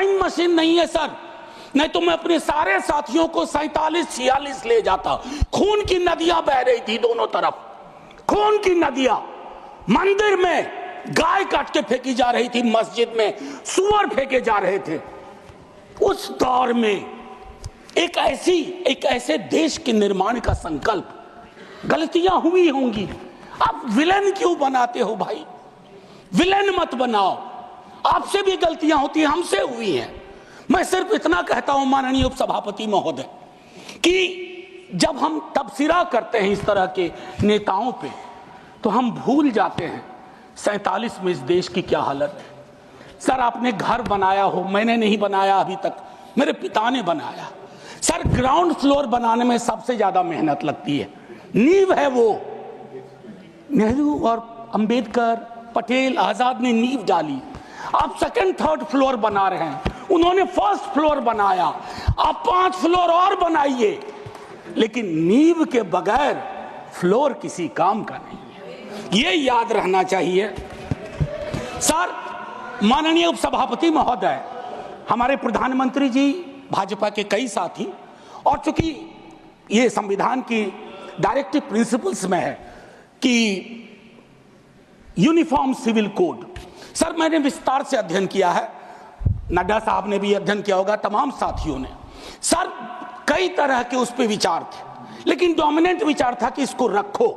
Time machine नहीं है sir, नहीं तो मैं अपने सारे साथियों को 47-46 ले जाता। खून की नदियां बह रही थी दोनों तरफ, खून की नदियां। मंदिर में गाय काट के फेंकी जा रही थी, मस्जिद में सुअर फेंके जा रहे थे। उस दौर में एक ऐसे देश के निर्माण का संकल्प, गलतियां हुई होंगी। आप विलेन क्यों बनाते हो भाई? विलेन मत बनाओ, आपसे भी गलतियां होती हैं, हमसे हुई हैं। मैं सिर्फ इतना कहता हूं माननीय उपसभापति महोदय कि जब हम तबसरा करते हैं इस तरह के नेताओं पे, तो हम भूल जाते हैं 47 में इस देश की क्या हालत है। सर आपने घर बनाया हो, मैंने नहीं बनाया अभी तक, मेरे पिता ने बनाया। सर ग्राउंड फ्लोर बनाने में सबसे ज्यादा मेहनत लगती है, नींव है वो। नेहरू और अंबेडकर, पटेल, आजाद ने नींव डाली। आप सेकंड थर्ड फ्लोर बना रहे हैं, उन्होंने फर्स्ट फ्लोर बनाया, आप 5 फ्लोर और बनाइए, लेकिन नींव के बगैर फ्लोर किसी काम का नहीं है, ये याद रहना चाहिए। सर माननीय उपसभापति महोदय, हमारे प्रधानमंत्री जी, भाजपा के कई साथी, और चूंकि ये संविधान की डायरेक्टिव प्रिंसिपल्स में है कि यूनिफॉर्म सिविल कोड, सर मैंने विस्तार से अध्ययन किया है, नड्डा साहब ने भी अध्ययन किया होगा, तमाम साथियों ने। सर कई तरह के उस पर विचार थे, लेकिन डोमिनेंट विचार था कि इसको रखो,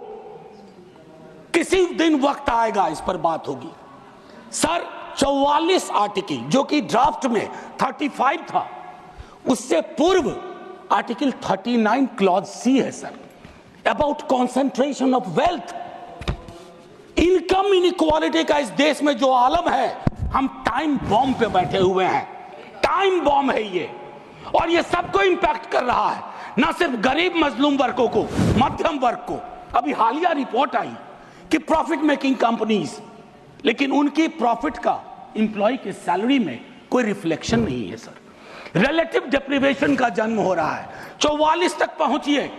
किसी दिन वक्त आएगा इस पर बात होगी। सर 44 आर्टिकल जो कि ड्राफ्ट में 35 था, उससे पूर्व आर्टिकल 39 क्लॉज सी है sir, about concentration of wealth. Income inequality का इस देश में जो आलम है, हम टाइम बॉम्ब पे बैठे हुए हैं, टाइम बॉम्ब है ये, और ये सबको इंपैक्ट कर रहा है, ना सिर्फ गरीब मजलूम वर्गों को, मध्यम वर्ग को। अभी हालिया रिपोर्ट आई कि प्रॉफिट मेकिंग कंपनीज, लेकिन उनकी प्रॉफिट का एम्प्लॉय के सैलरी में कोई रिफ्लेक्शन नहीं है सर। रिलेटिव डिप्रिवेशन का जन्म हो रहा है। 44 तक पहुंचिए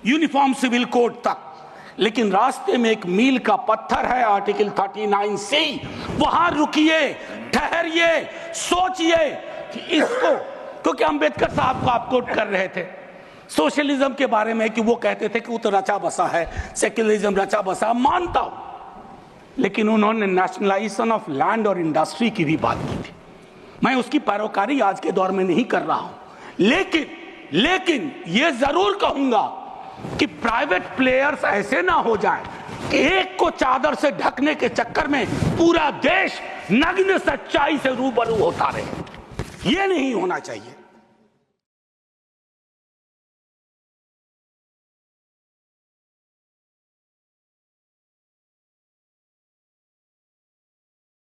यूनिफॉर्म सिविल कोड तक, लेकिन रास्ते में एक मील का पत्थर है आर्टिकल 39 से, वहां रुकिए, ठहरिए, सोचिए कि इसको, क्योंकि अंबेडकर साहब को आप कोट कर रहे थे सोशलिज्म के बारे में कि वो कहते थे कि वो तो रचा बसा है, सेक्युलरिज्म रचा बसा, मानता हूं, लेकिन उन्होंने नेशनलाइजेशन ऑफ लैंड और इंडस्ट्री की भी बात की थी। मैं उसकी पैरोकारी आज के दौर में नहीं कर रहा हूं, लेकिन ये जरूर कहूंगा कि प्राइवेट प्लेयर्स ऐसे ना हो जाएं कि एक को चादर से ढकने के चक्कर में पूरा देश नग्न सच्चाई से रूबरू होता रहे। ये नहीं होना चाहिए।